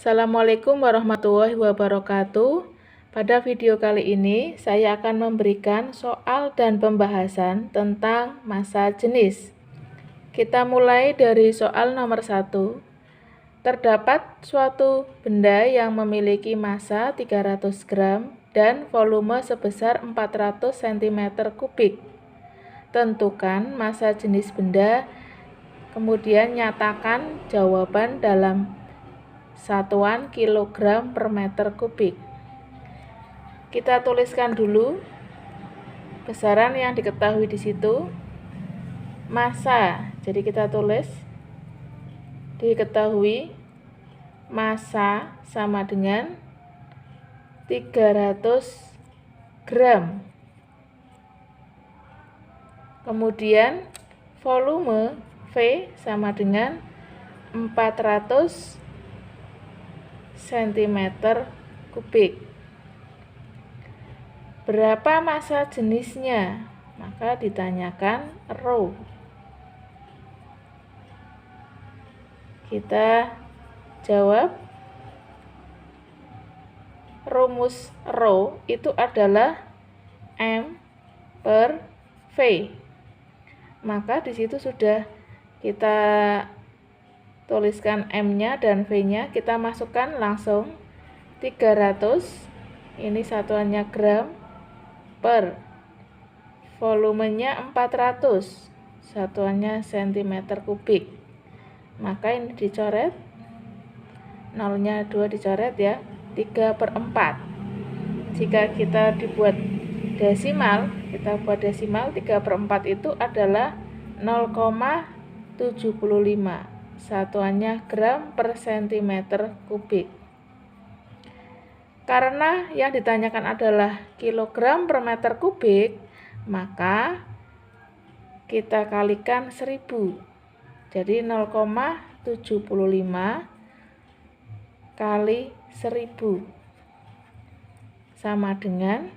Assalamualaikum warahmatullahi wabarakatuh. Pada video kali ini saya akan memberikan soal dan pembahasan tentang massa jenis. Kita mulai dari soal nomor 1. Terdapat suatu benda yang memiliki massa 300 gram dan volume sebesar 400 cm3. Tentukan massa jenis benda, kemudian nyatakan jawaban dalam satuan kilogram per meter kubik. Kita tuliskan dulu besaran yang diketahui di situ. Massa, jadi kita tulis diketahui massa sama dengan 300 gram. Kemudian volume V sama dengan 400 cm3. Berapa massa jenisnya? Maka ditanyakan rho. Kita jawab, rumus rho itu adalah M per V. Maka di situ sudah kita tuliskan M-nya dan V-nya, kita masukkan langsung 300, ini satuannya gram, per volumenya 400, satuannya cm3. Maka ini dicoret, nolnya 2 dicoret ya, 3/4. Jika kita dibuat desimal, kita buat desimal, 3/4 itu adalah 0,75. Satuannya gram per cm3. Karena yang ditanyakan adalah kilogram per meter kubik, maka kita kalikan 1000. Jadi 0,75 kali 1000 sama dengan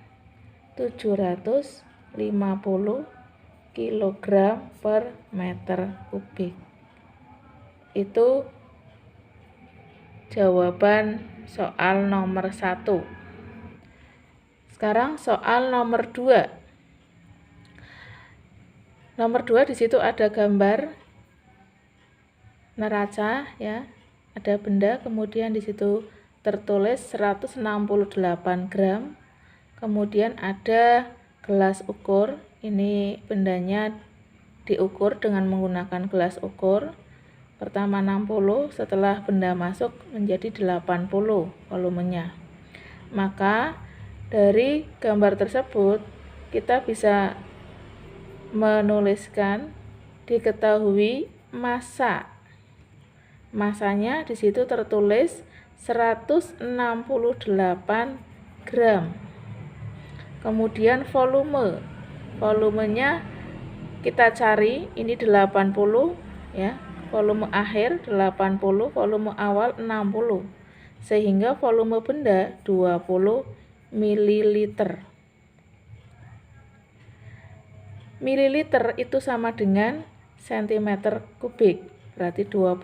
750 kilogram per meter kubik. Itu jawaban soal nomor 1. Sekarang soal nomor 2. Nomor 2 di situ ada gambar neraca ya. Ada benda, kemudian di situ tertulis 168 gram. Kemudian ada gelas ukur. Ini bendanya diukur dengan menggunakan gelas ukur. Pertama 60, setelah benda masuk menjadi 80 volumenya. Maka dari gambar tersebut kita bisa menuliskan diketahui massa. Massanya di situ tertulis 168 gram. Kemudian volumenya kita cari, ini 80 ya. Volume akhir 80, volume awal 60, sehingga volume benda 20 ml. Mililiter itu sama dengan cm3, berarti 20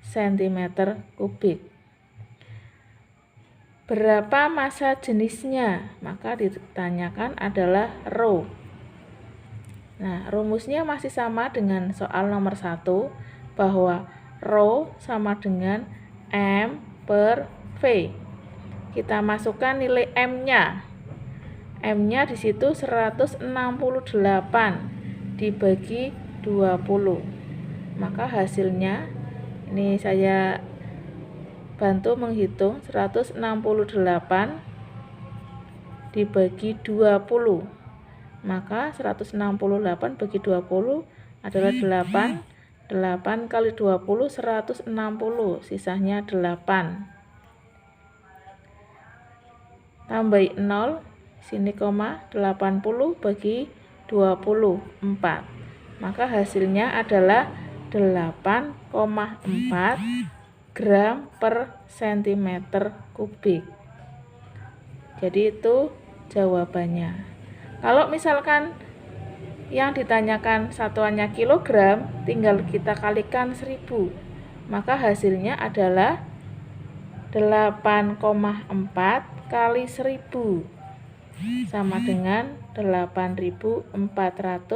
cm3. Berapa massa jenisnya? Maka ditanyakan adalah rho. Nah, rumusnya masih sama dengan soal nomor 1, bahwa rho sama dengan M per V. Kita masukkan nilai M-nya. M-nya di situ 168 dibagi 20. Maka hasilnya, ini saya bantu menghitung, 168 dibagi 20. Maka 168 bagi 20 adalah 8. 8 kali 20, 160, sisanya 8. Tambah 0, sini koma, 80 bagi 24. Maka hasilnya adalah 8,4 gram per cm3. Jadi itu jawabannya. Kalau misalkan yang ditanyakan satuannya kilogram, tinggal kita kalikan 1000. Maka hasilnya adalah 8,4 kali 1000 sama dengan 8.400,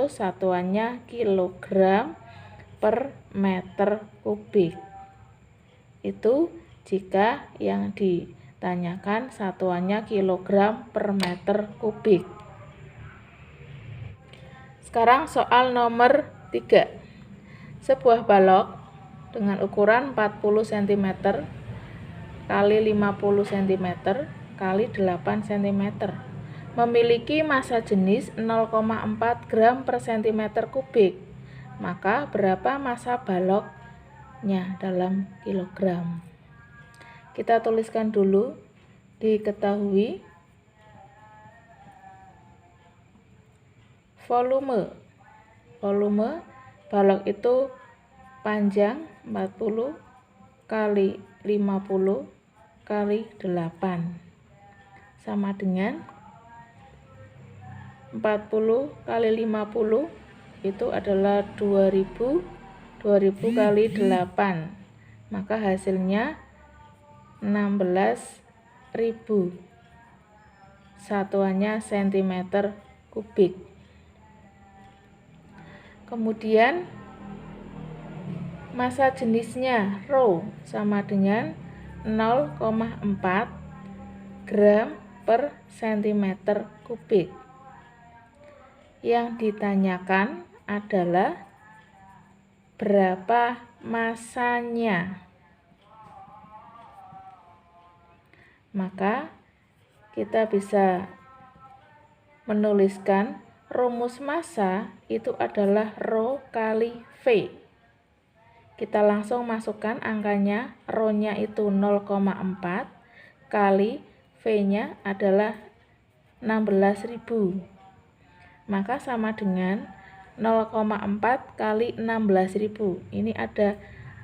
satuannya kilogram per meter kubik. Itu jika yang ditanyakan satuannya kilogram per meter kubik. Sekarang soal nomor 3. Sebuah balok dengan ukuran 40 cm kali 50 cm kali 8 cm memiliki massa jenis 0,4 gram per cm kubik. Maka berapa massa baloknya dalam kilogram? Kita tuliskan dulu. Diketahui volume balok itu panjang 40 kali 50 kali 8 sama dengan 40 kali 50 itu adalah 2000 kali 8, maka hasilnya 16.000, satuannya cm kubik. Kemudian massa jenisnya rho sama dengan 0,4 gram per cm kubik. Yang ditanyakan adalah berapa massanya. Maka kita bisa menuliskan rumus massa itu adalah rho kali V. Kita langsung masukkan angkanya, rho-nya itu 0,4 kali V-nya adalah 16.000. Maka sama dengan 0,4 kali 16.000. Ini ada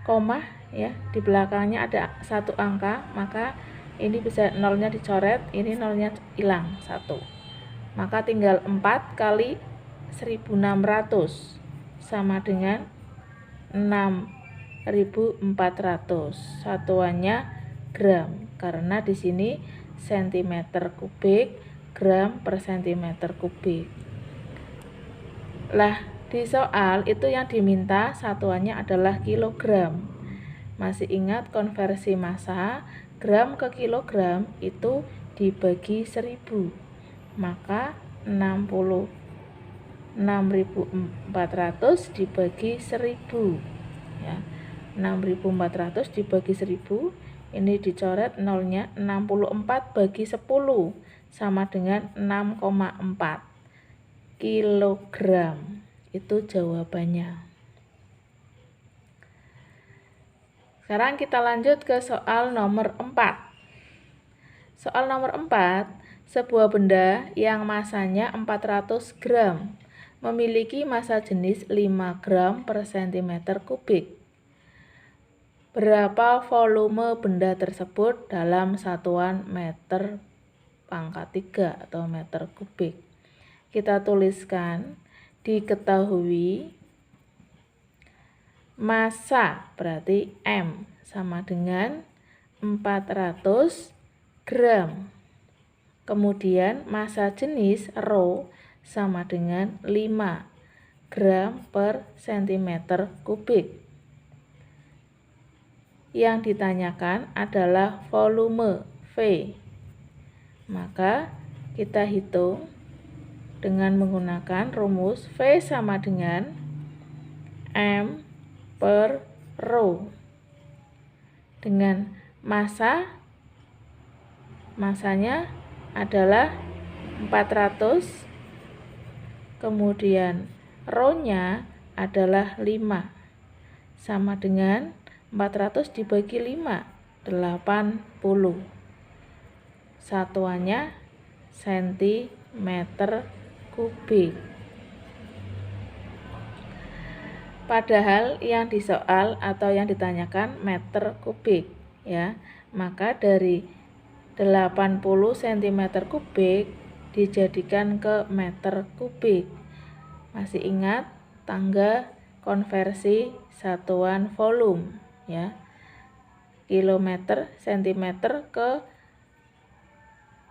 koma ya, di belakangnya ada satu angka, maka ini bisa nolnya dicoret, ini nolnya hilang 1. Maka tinggal 4 kali 1600 sama dengan 6.400. Satuannya gram, karena di sini cm kubik, gram per cm kubik. Lah, di soal itu yang diminta satuannya adalah kilogram. Masih ingat konversi massa, gram ke kilogram itu dibagi 1000. Maka 6.400 dibagi 1000. Ya. 6.400 dibagi 1000, ini dicoret nolnya, 64 bagi 10 sama dengan 6,4 kilogram. Itu jawabannya. Sekarang kita lanjut ke soal nomor 4. Soal nomor 4, sebuah benda yang massanya 400 gram memiliki massa jenis 5 gram per cm kubik. Berapa volume benda tersebut dalam satuan meter pangkat 3 atau meter kubik? Kita tuliskan, diketahui massa berarti M sama dengan 400 gram. Kemudian massa jenis rho sama dengan 5 gram per cm kubik. Yang ditanyakan adalah volume V. Maka kita hitung dengan menggunakan rumus V sama dengan M per rho. Dengan massanya adalah 400, kemudian rho-nya adalah 5, sama dengan 400 dibagi 5, 80. Satuannya cm kubik. Padahal yang disoal atau yang ditanyakan meter kubik ya. Maka dari 80 cm kubik dijadikan ke meter kubik. Masih ingat tangga konversi satuan volume ya. kilometer, sentimeter ke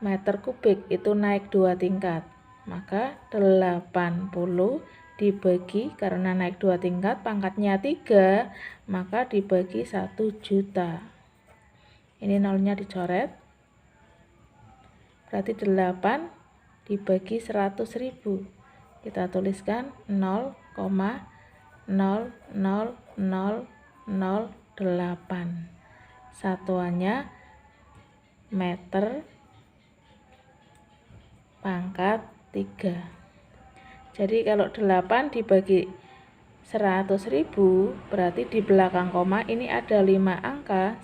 meter kubik, itu naik 2 tingkat. Maka 80 dibagi, karena naik 2 tingkat, pangkatnya 3, maka dibagi 1 juta. Ini nolnya dicoret. Berarti 8 dibagi 100.000. Kita tuliskan 0,00008. Satuannya meter pangkat 3. Jadi kalau 8 dibagi 100.000, berarti di belakang koma ini ada 5 angka,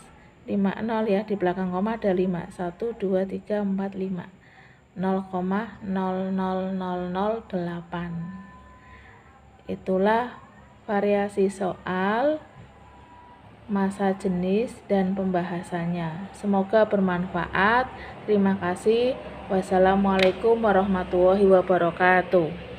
5 nol ya, di belakang koma ada 5, 1, 2, 3, 4, 5, 0,00008. Itulah variasi soal, masa jenis, dan pembahasannya. Semoga bermanfaat. Terima kasih. Wassalamualaikum warahmatullahi wabarakatuh.